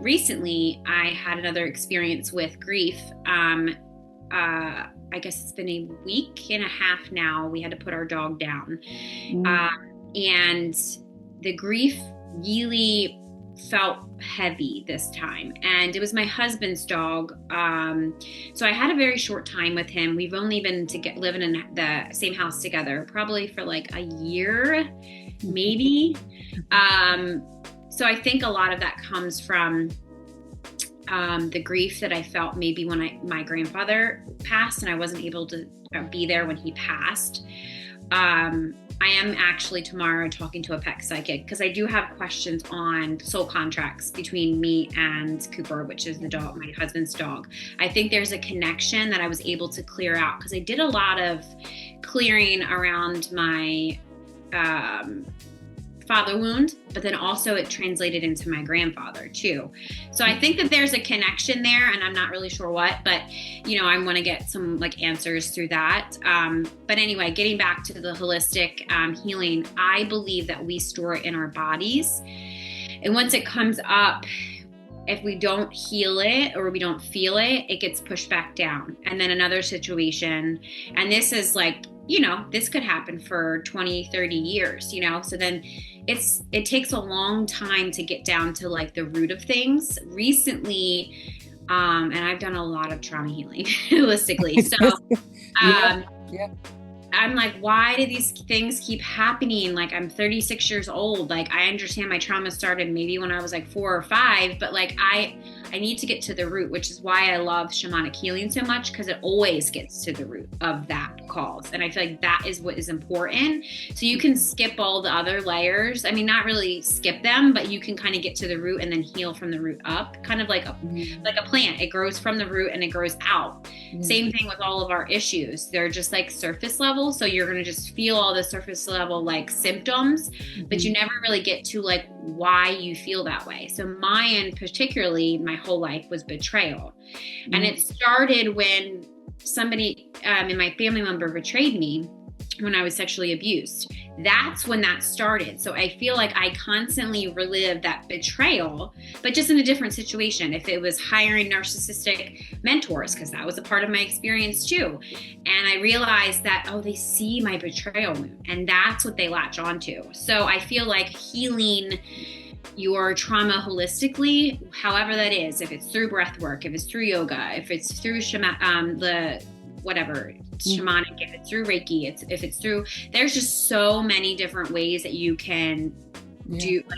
recently I had another experience with grief. I guess it's been a week and a half now. We had to put our dog down. And the grief really felt heavy this time. And it was my husband's dog. So I had a very short time with him. We've only been living in the same house together, probably for like a year, maybe. So I think a lot of that comes from the grief that I felt maybe when my grandfather passed and I wasn't able to be there when he passed. I am actually tomorrow talking to a pet psychic because I do have questions on soul contracts between me and Cooper, which is the dog, my husband's dog. I think there's a connection that I was able to clear out because I did a lot of clearing around my father wound, but then also it translated into my grandfather too. So I think that there's a connection there, and I'm not really sure what, but I want to get some like answers through that. But anyway, getting back to the holistic healing, I believe that we store it in our bodies. And once it comes up, if we don't heal it or we don't feel it, it gets pushed back down. And then another situation, and this is like, this could happen for 20, 30 years, so then it takes a long time to get down to like the root of things. Recently, and I've done a lot of trauma healing holistically. So, yeah. I'm like, why do these things keep happening? Like, I'm 36 years old. Like, I understand my trauma started maybe when I was like 4 or 5, but like, I need to get to the root, which is why I love shamanic healing so much, because it always gets to the root of that cause. And I feel like that is what is important. So you can skip all the other layers. I mean, not really skip them, but you can kind of get to the root and then heal from the root up, kind of like a plant. It grows from the root and it grows out. Same thing with all of our issues. They're just like surface level. So you're going to just feel all the surface level like symptoms, but you never really get to like why you feel that way. So mine, particularly my whole life, was betrayal. And it started when somebody in my family member betrayed me when I was sexually abused. That's when that started. So I feel like I constantly relive that betrayal, but just in a different situation. If it was hiring narcissistic mentors, because that was a part of my experience too. And I realized that, they see my betrayal wound, and that's what they latch onto. So I feel like healing your trauma holistically, however that is,. If it's through breath work, if it's through yoga, if it's through shamanic, if it's through Reiki, if it's through, there's just so many different ways that you can do.